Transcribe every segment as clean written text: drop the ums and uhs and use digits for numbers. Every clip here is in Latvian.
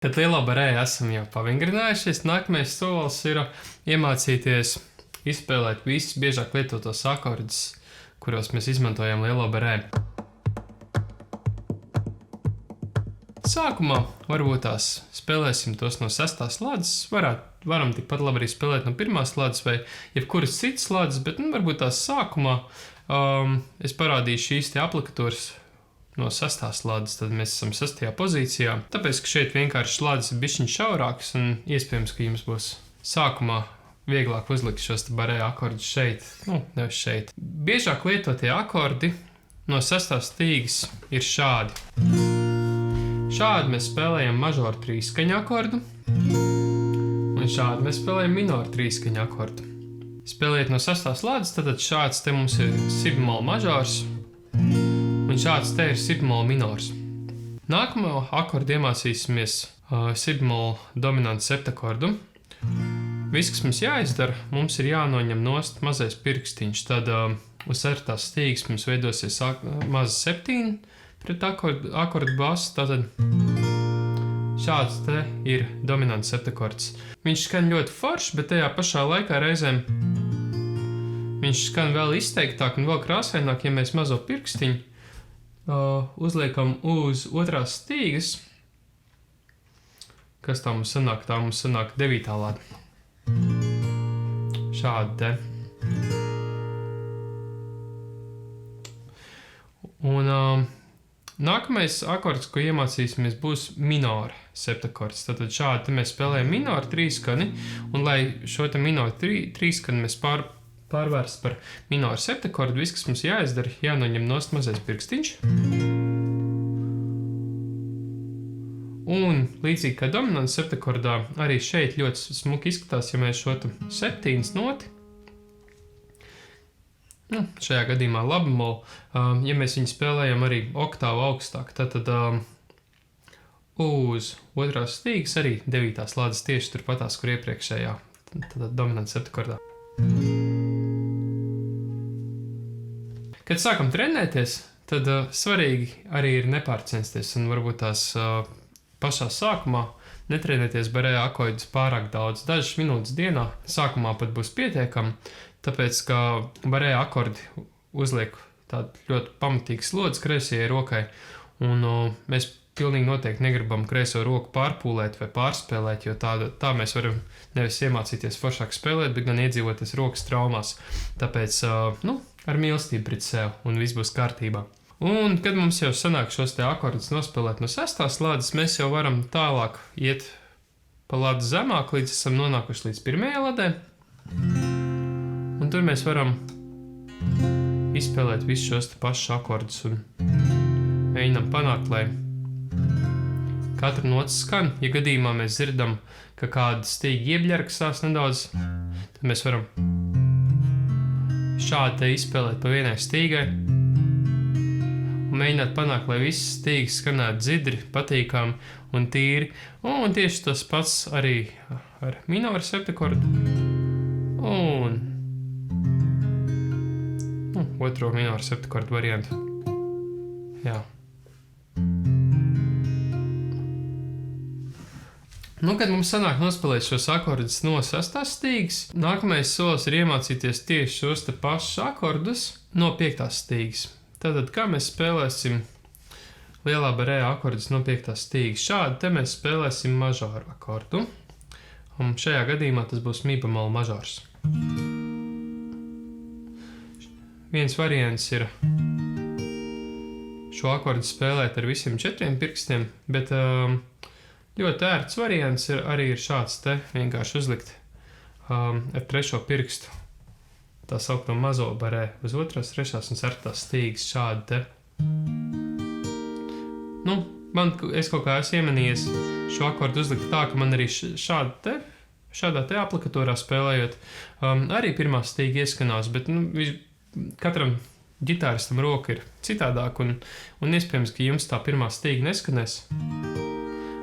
Kad lielo barēju esam jau pavingrinājušies, nākamais solis ir iemācīties izspēlēt visus biežāk lietotos akordus, kuros mēs izmantojam lielo barēju. Sākumā varbūt tās spēlēsim tos no 6. slādes, varam tikpat labi arī spēlēt no 1. slādes vai jebkuras citas slādes, bet varbūt tās sākumā es parādīšu šīs te aplikatūras no 6. slādes, tad mēs esam 6. pozīcijā. Tāpēc, ka šeit vienkārši slādes ir bišķiņ šaurākas un iespējams, ka jums būs sākumā vieglāk uzlikt šos te barēju akordus šeit, nevis šeit. Biežāk lietotie akordi no 6. stīgas ir šādi. Šādi mēs spēlējam mažoru trīskaņu akordu, un šādi mēs spēlējam minoru trīskaņu akordu. Spēlējot no 6. slādes, tad šāds te mums ir si bemola mažors, un šāds te ir si bemola minors. Nākamo akordu iemācīsimies si bemola dominantu septakordu. Viss, kas mums jāizdara, mums ir jānoņem nost mazais pirkstiņš. Tad uz 4. stīgas mums veidosies maza 7 pret akordu basu. Tātad šāds te ir dominants septakords. Viņš skan ļoti foršs, bet tajā pašā laikā reizēm viņš skan vēl izteiktāk un vēl krāsaināk, ja mēs mazo pirkstiņu uzliekam uz 2. stīgas. Kas tā mums sanāk? Tā mums sanāk 9. lāde. Šādi te. Un nākamais akords, ko iemācīsimies, būs minora septakords. Tātad šādi te mēs spēlējam minoru trīskani, un lai šo te minoru trīskani mēs pārvērst par minoru septakordu, viss, kas mums jāizdara, jānoņem nost mazais pirkstiņš. Un līdzīgi kā dominants septakordā, arī šeit ļoti smuki izskatās, ja mēs šo 7 noti, šajā gadījumā la bemolu, ja mēs viņu spēlējam arī oktāvu augstāk, tad uz 2. stīgas arī 9. slādes tieši turpatās, kur iepriekšējā, tad dominants septakordā. Kad sākam trenēties, tad svarīgi arī ir nepārcensties un varbūt tās pašā sākumā netrenēties barēju akordus pārāk daudz. Dažas minūtes dienā sākumā pat būs pietiekami, tāpēc, ka barēju akordi uzliek tādu ļoti pamatīgu slodzi kreisajai rokai, un mēs pilnīgi noteikti negribam kreiso roku pārpūlēt vai pārspēlēt, jo tā mēs varam nevis iemācīties foršāk spēlēt, bet gan iedzīvoties rokas traumās. Tāpēc, ar mīlestību pret sev, un viss būs kārtībā. Un, kad mums jau sanāk šos te akordus nospēlēt no 6. slādes, mēs jau varam tālāk iet pa lādu zemāk, līdz esam nonākuši līdz 1. ladē. Un tur mēs varam izspēlēt visus šos te pašus akordus un mēģinām panākt, lai katra nots skan. Ja gadījumā mēs dzirdam, ka kāda stīga iebļarksās nedaudz, tad mēs varam šādi te izspēlēt pa vienai stīgai un mēģināt panākt, lai visas stīgas skanētu dzidri, patīkami un tīri. Un tieši tas pats arī ar minoru septakordu un 2. minoru septakordu variantu. Jā. Kad mums sanāk nospēlēt šos akordus no 6. stīgas, nākamais solis ir iemācīties tieši šos te pašus akordus no 5. stīgas. Tātad, kā mēs spēlēsim lielā barēja akordus no 5. stīgas? Šādi te mēs spēlēsim mažoru akordu, un šajā gadījumā tas būs mi bemola mažors. Viens variants ir šo akordu spēlēt ar visiem 4 pirkstiem, bet ļoti ērts variants arī ir šāds te vienkārši uzlikt ar 3. pirkstu. Tā saukto mazo barēju uz 2., 3. un 4. stīgas šādi te. Es kaut kā esmu iemanījies šo akordu uzlikt tā, ka man arī šādā te aplikatūrā spēlējot arī 1. stīga ieskanās, bet katram ģitāristam roka ir citādāk un iespējams, ka jums tā 1. stīga neskanēs.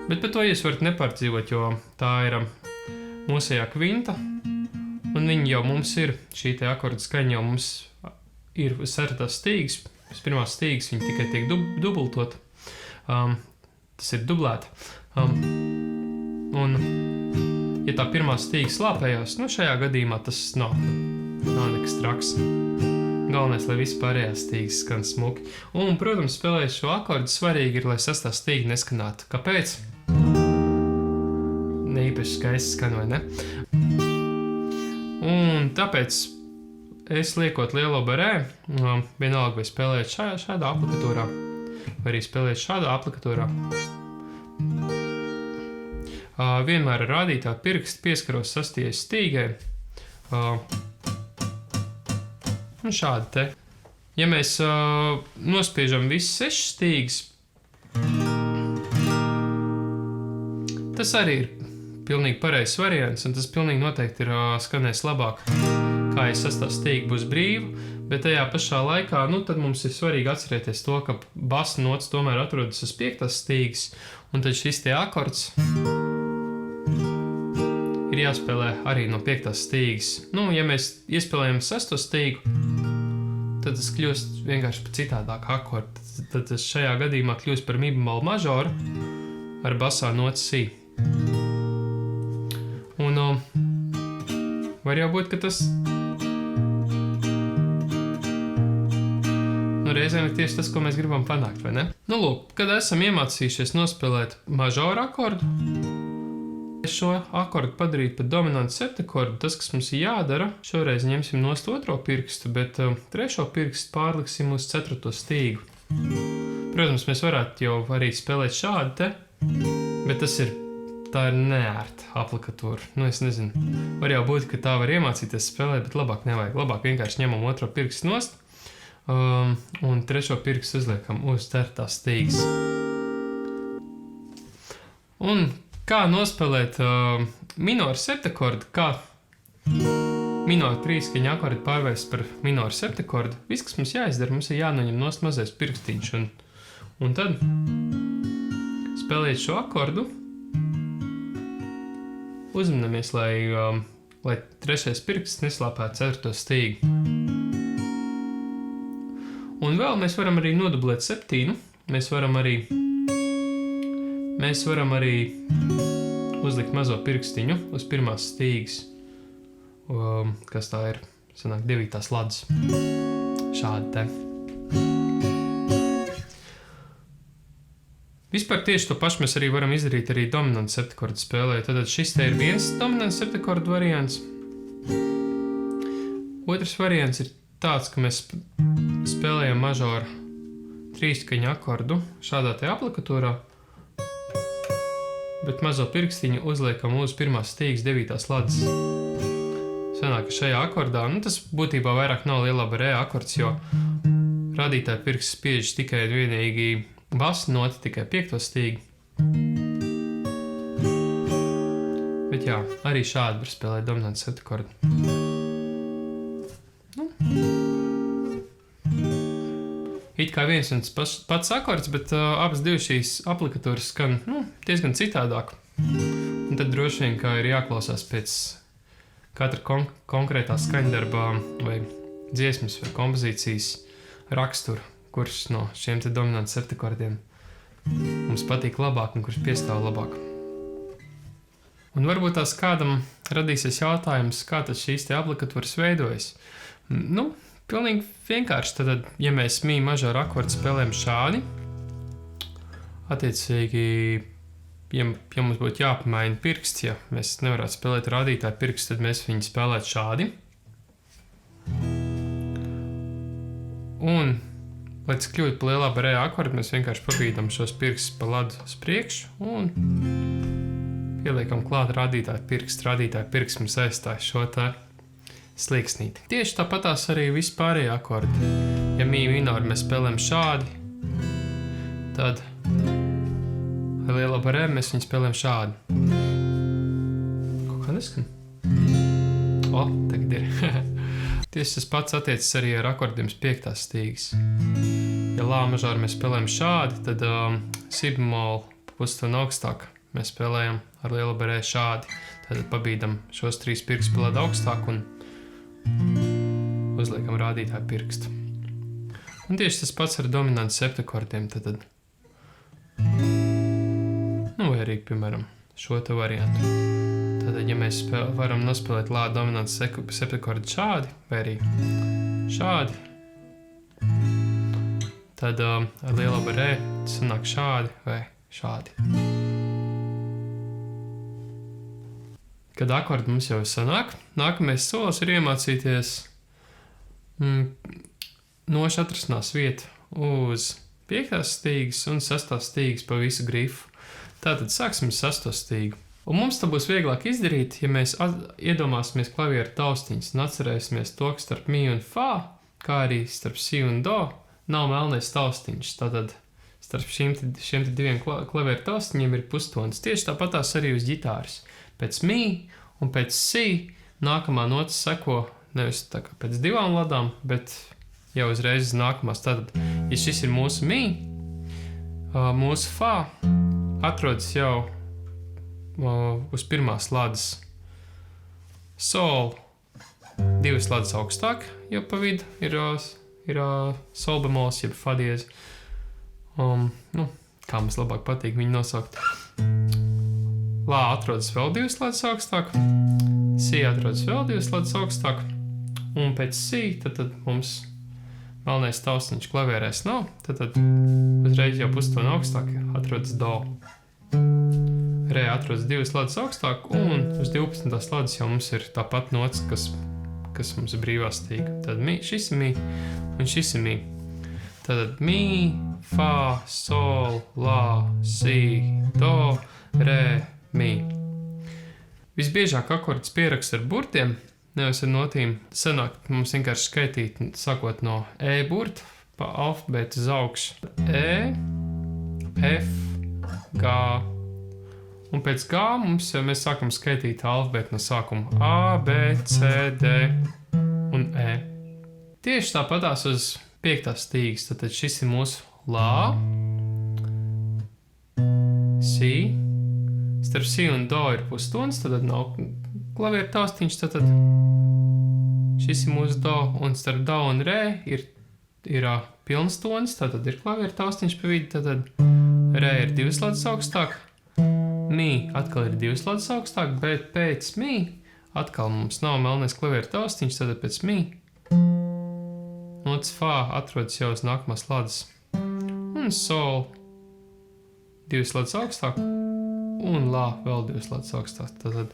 Bet par to jūs varat nepārdzīvot, jo tā ir mūsējā kvinta. Un viņi jau mums ir, šī te akordu skaņa jau mums ir uz 4. stīgas, uz 1. stīgas viņi tikai tiek dubultot, tas ir dublēta. ja tā pirmā stīga slāpējās, nu šajā gadījumā tas nav nekas traks. Galvenais, lai viss pārējās stīgas skan smuki. Un, protams, spēlējot šo akordu, svarīgi ir, lai sastā stīga neskanātu. Kāpēc? Ne īpaši skaisti skan, vai ne? Un tāpēc es liekot lielo barē, vienalga vai spēlējot šādā aplikatūrā, vai arī spēlējot šādā aplikatūrā, vienmēr ar rādītāju pirkstu pieskaros sastajai stīgai. Un šādi te. Ja mēs nospiežam visas 6 stīgas, tas arī ir pilnīgi pareizs variants, un tas pilnīgi noteikti ir skanēs labāk, kā ja sastā stīga būs brīva, bet tajā pašā laikā, tad mums ir svarīgi atcerēties to, ka basa nots tomēr atrodas uz 5. stīgas, un tad šis te akords ir jāspēlē arī no 5. stīgas. Ja mēs iespēlējam 6. stīgu, tad tas kļūst vienkārši par citādāku akordu. Tad tas šajā gadījumā kļūst par mi bemolu mažoru ar basā noti si. Un var jau būt, ka tas reizēm ir tieši tas, ko mēs gribam panākt, vai ne? Lūk, kad esam iemācījušies nospēlēt mažoru akordu, šo akordu padarīt par dominantu septakordu, tas, kas mums ir jādara, šoreiz ņemsim nost 2. pirkstu, bet 3. pirkstu pārliksim uz 4. stīgu. Protams, mēs varētu jau arī spēlēt šādi te, bet tā ir neērta aplikatūra. Es nezinu, var jau būt, ka tā var iemācīties spēlēt, bet labāk nevajag. Labāk vienkārši ņemam 2. pirkstu nost un 3. pirkstu uzliekam uz 4. stīgas. Un kā nospēlēt minoru septakordu, kā minoru trīskaņu akordu pārvērst par minoru septakordu. Viss, kas mums jāizdara, mums ir jānoņem nost mazais pirkstiņš. Un tad spēlēt šo akordu, uzmanamies, lai 3. pirksts neslāpētu 4. stīgu. Un vēl mēs varam arī nodublēt 7. Mēs varam arī uzlikt mazo pirkstiņu uz 1. stīgas, kas tā ir, sanāk 9. ladus. Šādi te. Vispār tieši to pašu mēs arī varam izdarīt arī dominantu septakordu spēlē. Tad šis te ir viens dominants septakordu variants. Otrs variants ir tāds, ka mēs spēlējam mažoru trīskaņu akordu šādā te aplikatūrā, bet mazo pirkstiņu uzliekam uz 1. stīgas 9. ladus. Sanāk, ka šajā akordā, tas būtībā vairāk nav lielā barē akords, jo rādītāja pirksts spiež tikai vienīgi basa noti, tikai 5. stīgu. Bet jā, arī šādi var spēlēt dominantu septakordu. It kā viens un pats akords, bet abas divas šīs aplikatūras skan diezgan citādāk. Un tad droši vien, kā ir jāklausās pēc katra konkrētā skaņdarbā vai dziesmas vai kompozīcijas rakstura, kurš no šiem te dominantu septakordiem mums patīk labāk un kurš piestāv labāk. Un varbūt tās kādam radīsies jautājums, kā tad šīs te aplikatūras veidojas. Pilnīgi vienkārši. Tad, ja mēs mi mažoru akordu spēlējam šādi, attiecīgi, ja mums būtu jāpamaina pirksts, ja mēs nevarētu spēlēt rādītāju pirkstu, tad mēs viņu spēlētu šādi. Un, lai tas kļūtu pa lielā barē akordu, mēs vienkārši pabīdam šos pirkstus pa ladu uz priekšu un pieliekam klāt rādītāju pirkstu. Rādītāju pirksts mums aizstāja šo tā slīksnīti. Tieši tāpatās arī vispārējie akordi. Ja mi minoru mēs spēlējam šādi, tad ar lielo barē mēs viņu spēlējam šādi. Kaut kā neskan? Tagad ir. Tieši tas pats attiecas arī ar akordiem 5. stīgas. Ja lā mažoru mēs spēlējam šādi, tad si bemolu pustonu augstāk mēs spēlējam ar lielo barē šādi. Tad pabīdam šos 3 pirkstus pa ladu augstāk un uzliekam rādītāju pirkstu. Un tieši tas pats ar dominantu septakordiem. Tad vai arī, piemēram, šo te variantu. Tātad, ja mēs varam nospēlēt lā dominants septikordu šādi, vai arī šādi, tad ar lielo barē sanāk šādi vai šādi. Kad akordi mums jau sanāk, nākamais solis ir iemācīties noši atrasinās vietu uz 5. stīgas un 6. stīgas pa visu grifu. Tātad sāksim 6. stīgu. Un mums tā būs vieglāk izdarīt, ja mēs iedomāsimies klavieru taustiņas un atcerēsimies to, ka starp mi un fā, kā arī starp si un do, nav melnais taustiņš. Tātad starp šiem diviem klavieru taustiņiem ir pustonis. Tieši tāpatās arī uz ģitāras. Pēc mi un pēc si nākamā nota seko nevis tā kā pēc 2 ladām, bet jau uzreiz nākamās. Tātad, ja šis ir mūsu mi, mūsu fā atrodas jau uz 1. ladas sol 2 ladas augstāk, jo pa vidu ir sol bemols, jeb fa diez. Kā mums labāk patīk viņu nosaukt. Lā atrodas vēl 2 ladas augstāk, si atrodas vēl 2 ladas augstāk, un pēc si tad mums melnais taustiņš klavierēs nav, tad uzreiz jau pustoni augstāk atrodas do. Re atrodas 2 ladas augstāk, un uz 12. ladas jau mums ir tāpat nots, kas mums ir brīvā stīga. Tad šis ir mi, un šis ir mi. Tad mi, fa, sol, la, si, do, re, mi. Visbiežāk akordus pierakst ar burtiem, nevis ar notīm. Sanāk mums vienkārši skaitīt, sākot no E burta pa alfabētu uz augšu. E, F, G. Un pēc G mēs sākam skaitīt alfabētu no sākuma A, B, C, D un E. Tieši tāpatās uz 5. stīgas. Tad šis ir mūsu lā, si. Starp si un do ir pustonis, tad nav klavieru taustiņš, tad šis ir mūsu do, un starp do un re ir pilns tonis, tad ir klavieru taustiņš pa vidu, tad re ir 2 ladas augstāk, mi atkal ir 2 ladas augstāk, bet pēc mi atkal mums nav melnais klavieru taustiņš, tad pēc mi nots fā atrodas jau uz nākamās ladas, un sol 2 ladas augstāk, un lā vēl 2 ladas augstāk. Tad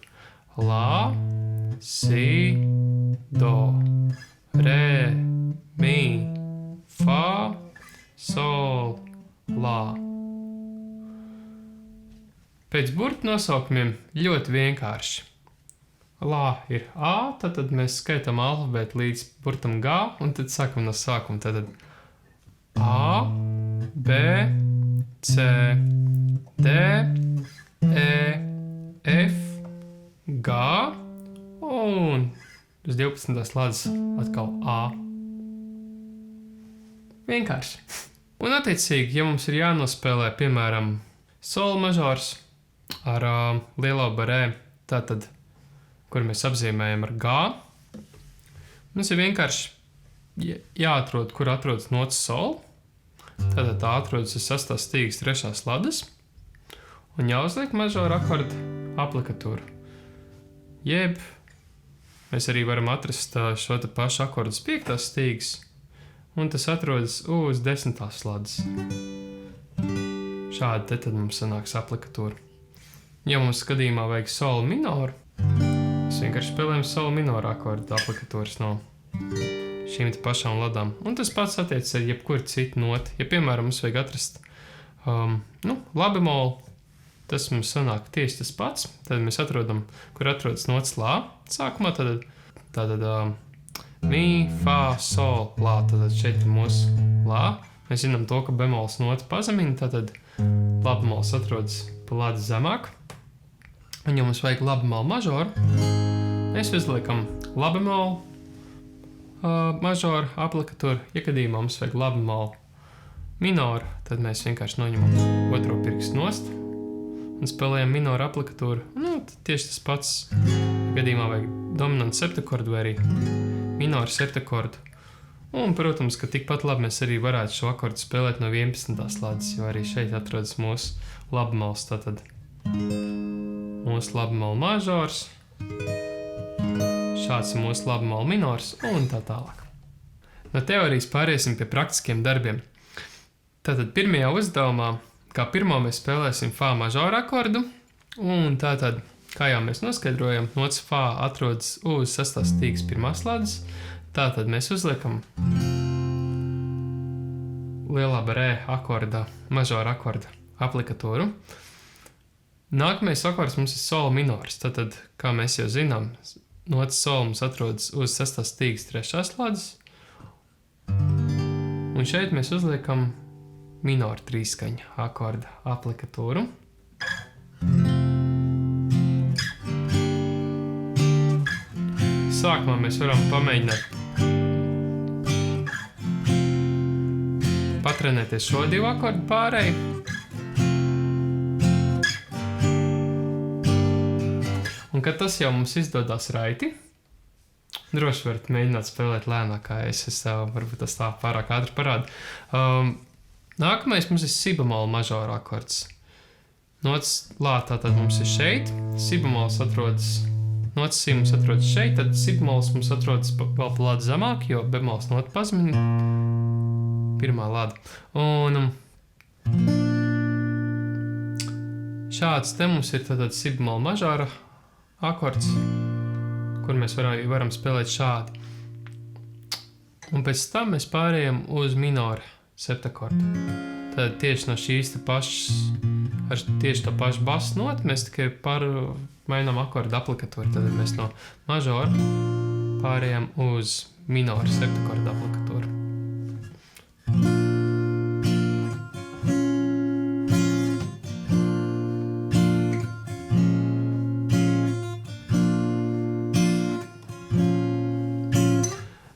lā, si, do, re, mi, fa, sol, lā. Pēc burtu nosaukumiem ļoti vienkārši. Lā ir A, tad mēs skaitām alfabētu līdz burtam G, un tad sākam no sākuma. Tad A, B, C, D, E, F, G, un uz 12. ladas atkal A. Vienkārši. Un attiecīgi, ja mums ir jānospēlē, piemēram, sol mažors ar lielo barē, tātad, kur mēs apzīmējam ar G, mums ir vienkārši jāatrod, kur atrodas nots sol. Tātad tā atrodas uz 6. stīgas 3. ladas. Un jāuzliek mažora akorda aplikatūru. Jeb mēs arī varam atrast šo te pašu akordu uz 5. stīgas, un tas atrodas uz 10. ladas. Šādi te tad mums sanāks aplikatūra. Ja mums skatījumā vajag solu minoru, mēs vienkārši spēlējam solu minoru akordu aplikatūras no šīm te pašām ladām. Un tas pats attiecas ar jebkuru citu noti. Ja, piemēram, mums vajag atrast la bemolu, tas mums sanāk tieši tas pats. Tad mēs atrodam, kur atrodas nots lā sākumā. Tātad mi, fa, sol, lā. Tātad šeit ir mūsu lā. Mēs zinām to, ka bemols nota pazemina. Tātad la bemols atrodas pa ladu zemāk. Un ja mums vajag la bemolu mažoru, mēs uzliekam la bemolu mažoru aplikatūru. Ja gadījumā mums vajag la bemolu minoru, tad mēs vienkārši noņemam otro pirkstu nost un spēlējam minoru aplikatūru. Tad tieši tas pats. Gadījumā vajag dominantu septakordu vai arī minoru septakordu. Un, protams, ka tikpat labi mēs arī varētu šo akordu spēlēt no 11. ladas, jo arī šeit atrodas mūsu la bemols. Tātad mūsu mūsu labumala mažors, šāds ir mūsu labumala minors un tā tālāk. No teorijas pāriesim pie praktiskiem darbiem. Tātad pirmajā uzdevumā, kā pirmo mēs spēlēsim fā mažoru akordu, un tātad, kā jau mēs noskaidrojam, nots fā atrodas uz 6. stīgas pirmās slādes, tātad mēs uzliekam lielā rē akorda, mažora akorda aplikatūru. Nākamais akords mums ir sol minors, tātad, kā mēs jau zinām, nots sol mums atrodas uz 6. stīgas 3. slādes, un šeit mēs uzliekam minora trīskaņa akorda aplikatūru. Sākumā mēs varam pamēģināt patrenēties šo 2 akordu pārēju. Un kad tas jau mums izdodās raiti, droši varat mēģināt spēlēt lēnāk, kā es varbūt tas tā pārāk ātri parādu. Nākamais mums ir si bemola mažora akords. Nots lā tātad mums ir šeit, si bemols atrodas, nots si mums atrodas šeit, tad si bemols mums atrodas vēl pa lādu zemāk, jo bemols nota pazemina pirmā lāda. Un šāds te mums ir tātad si bemola mažora akords, kur mēs varam spēlēt šādi. Un pēc tam mēs pārējām uz minora septakordu. Tad tieši no šīs te pašas, ar tieši to pašu basu notu, mēs tikai mainām akordu aplikatūru. Tad mēs no mažora pārējām uz minora septakordu aplikatūru.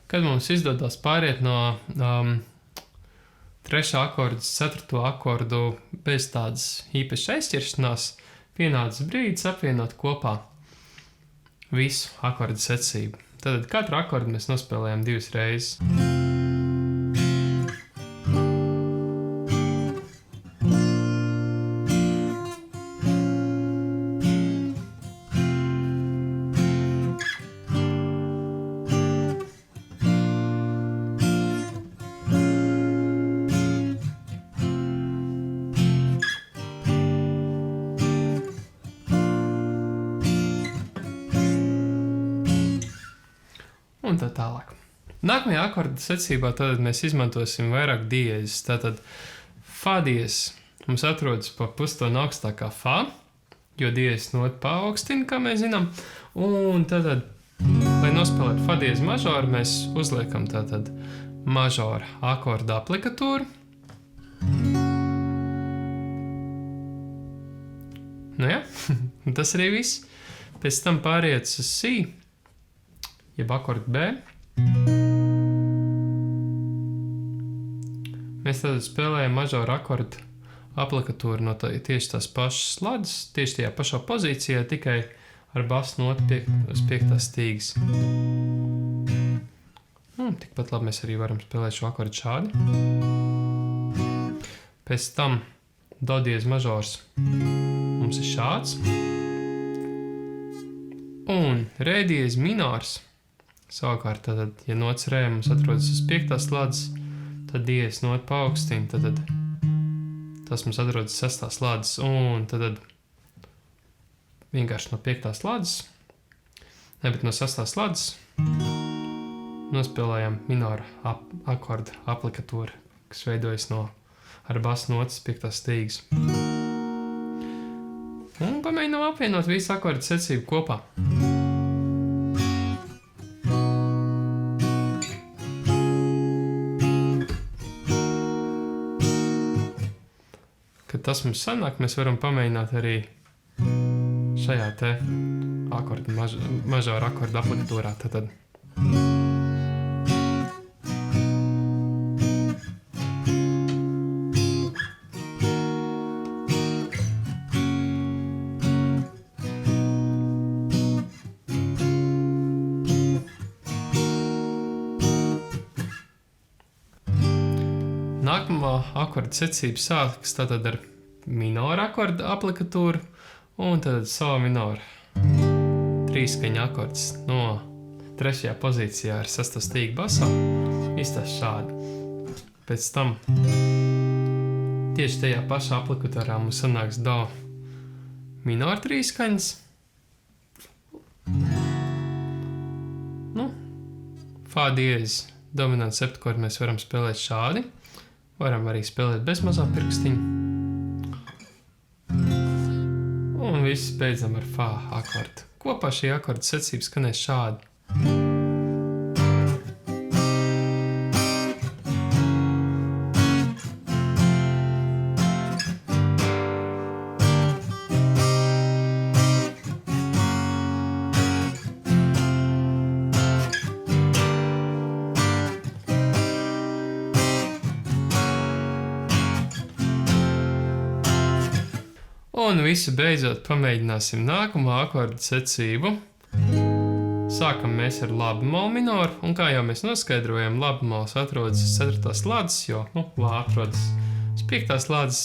Kad mums izdodas pāriet no 3. akordu, 4. akordu bez tādas īpašas aizķiršanās, pienācis brīdis apvienot kopā visu akordu secību. Tad katru akordu mēs nospēlējam 2 reizes. Un tā tālāk. Nākamajā akordu secībā tad mēs izmantosim vairāk diēzes. Tātad fā diēzes mums atrodas pa pustonu augstākā fā, jo diēzes nota paaugstina, kā mēs zinām. Un tātad, lai nospēlētu fā diēzes mažoru, mēs uzliekam tātad mažora akorda aplikatūru. Nu jā, tas arī viss. Pēc tam pāriet uz si, jeb akordu B. Mēs tad spēlējam mažoru akordu aplikatūru no tieši tās pašas slādes, tieši tajā pašā pozīcijā, tikai ar basu notu uz 5. stīgas. Tikpat labi mēs arī varam spēlēt šo akordu šādi. Pēc tam do diez mažors mums ir šāds. Un rē diez minors. Savukārt, tad, ja nots rē mums atrodas uz 5. slādes, tad diez nota paaugstina, tad tas mums atrodas 6. slādes, un tad vienkārši no 5. slādes, bet no 6. slādes nospēlējam minora akordu aplikatūru, kas veidojas ar basu notas 5. stīgas. Un pamēģinām apvienot visu akordu secību kopā. Kad tas mums sanāk, mēs varam pamēģināt arī šajā te mažora akordu aplikatūrā. Tad. Nākamā akordu secība sākas tātad ar minora akordu aplikatūru, Un tad sol minora. Trīskaņa akords no 3. pozīcijā ar 6. stīgu basā. Izstāst šādi. Pēc tam tieši tajā pašā aplikatorā mums sanāks do minora trīskaņas. Fā diezi, dominants septikordu mēs varam spēlēt šādi. Varam arī spēlēt bez mazā pirkstiņa. Un viss beidzam ar fā akordu. Kopā šī akordu secība skanēs šādi. Un visu beidzot pamēģināsim nākamo akordu secību. Sākam mēs ar labu molu minoru, un kā jau mēs noskaidrojam, labu mols atrodas 4. slādes, jo, lā atrodas 5. slādes,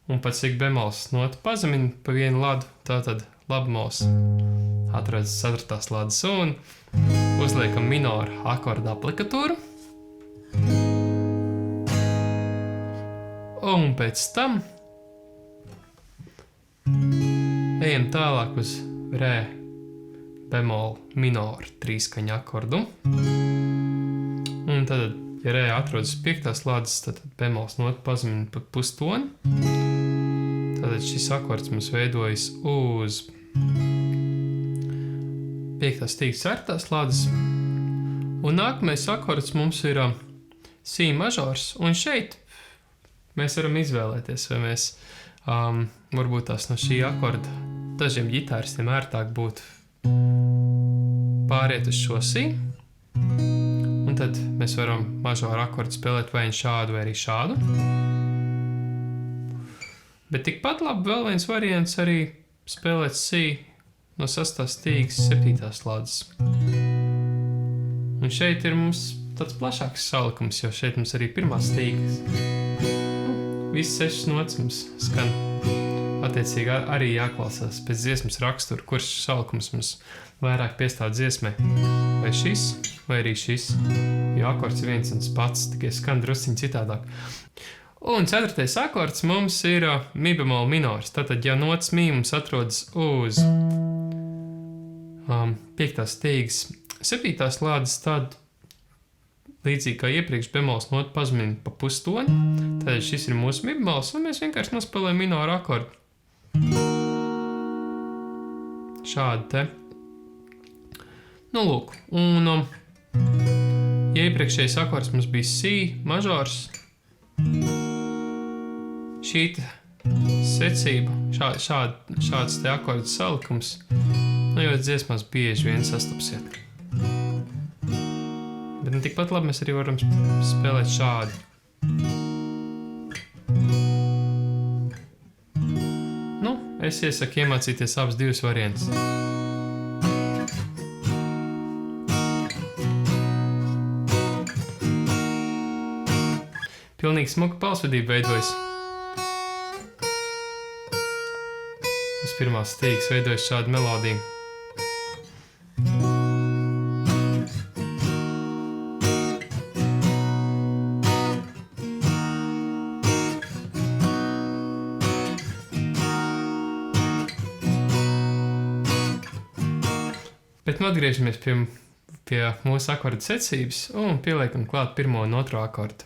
un pat cik bemols nota pazemina pa vienu ladu, tātad labu mols atrodas 4. slādes, un uzliekam minoru akordu aplikatūru. Un pēc tam ejam tālāk uz re bemolu minoru trīskaņa akordu. Un tad, ja re atrodas 5. slādes, tad bemols nota pazemina pa pustoni. Tad šis akords mums veidojas uz 5. stīgas 4. slādes. Un nākamais akords mums ir si mažors. Un šeit mēs varam izvēlēties, vai mēs varbūt tās no šī akorda dažiem ģitāristiem ērtāk būtu pāriet uz šo si. Un tad mēs varam mažoru akordu spēlēt vai šādu, vai arī šādu. Bet tikpat labi vēl viens variants arī spēlēt si no 6. stīgas 7. slādes. Un šeit ir mums tāds plašāks salikums, jo šeit mums arī 1. stīgas. Visi 6 nots mums skan. Attiecīgi arī jāklausās pēc dziesmas rakstura, kurš salikums mums vairāk piestāv dziesmai. Vai šis, vai arī šis. Jo akords ir viens un pats, tikai skan drusciņ citādāk. Un 4. akords mums ir mi bemol minors. Tātad, ja nots mi mums atrodas uz 5. stīgas 7. slādes, tad līdzīgi kā iepriekš bemols nota pazemina pa pustoni. Tad šis ir mūsu mi bemols, un mēs vienkārši nospēlējam minoru akordu. Šādi te. Lūk, un ja iepriekšējais akords mums bija si mažors, šī secība, šāds te akordu salikums, jo dziesmās bieži vien sastapsiet. Bet tikpat labi mēs arī varam spēlēt šādi. Es iesaku iemācīties abas divas variantus. Pilnīgi smuka balsvedība veidojas. Uz 1. stīgas veidojas šāda melodija. Bet atgriežamies pie mūsu akordu secības un pieliekam klāt 1. un 2. akordu.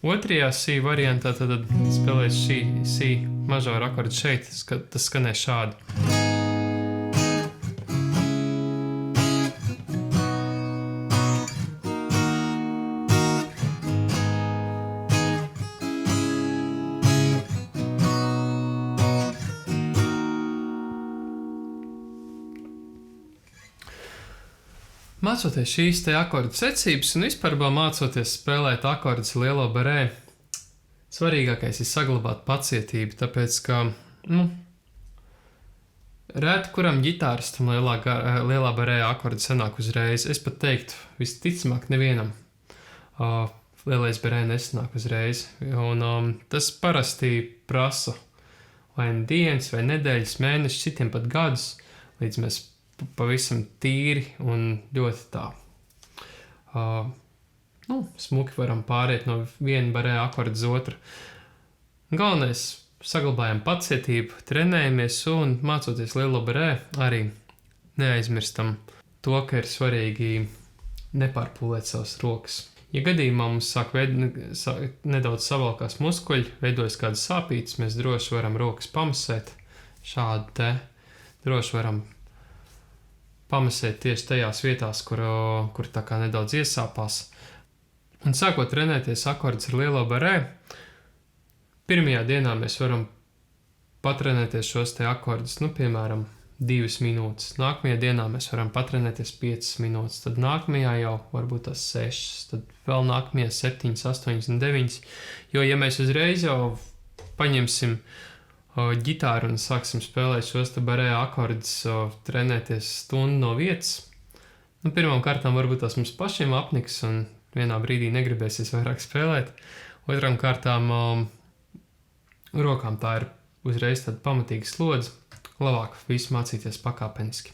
Otrajā si variantā tad spēlēs šī si mažoru akordu šeit, tas skanēs šādi. Mācoties šīs te akordu secības un vispārbā mācoties spēlēt akordus lielo barē, svarīgākais ir saglabāt pacietību, tāpēc, ka Reti, kuram ģitāristam lielā barē akordi sanāk uzreiz. Es pat teiktu, visticamāk nevienam lielais barē nesanāk uzreiz. Un tas parasti prasa vai dienas, vai nedēļas, mēnešus, citiem pat gadus, līdz mēs pavisam tīri un ļoti tā smuki varam pāriet no viena barē akorda uz otru. Galvenais saglabājam pacietību, trenējamies un mācoties lielo barē arī neaizmirstam to, ka ir svarīgi nepārpūlēt savas rokas. Ja gadījumā mums sāk nedaudz savalkās muskuļi, veidojas kādas sāpītes, mēs droši varam rokas pamasēt. Šādi te droši varam pamasēt tieši tajās vietās, kur tā kā nedaudz iesāpās. Un sākot trenēties akordus ar lielo barē, pirmajā dienā mēs varam patrenēties šos te akordus, piemēram, 2 minūtes. Nākamajā dienā mēs varam patrenēties 5 minūtes, tad nākamajā jau varbūt tās 6, tad vēl nākamajā 7, 8 un 9. Jo, ja mēs uzreiz jau paņemsim ģitāru un sāksim spēlēt šos te barē akordus, trenēties stundu no vietas, pirmām kārtām varbūt tās mums pašiem apniks un vienā brīdī negribēsies vairāk spēlēt. Otrām kārtām rokām tā ir uzreiz tāda pamatīga slodze. Labāk visu mācīties pakāpeniski.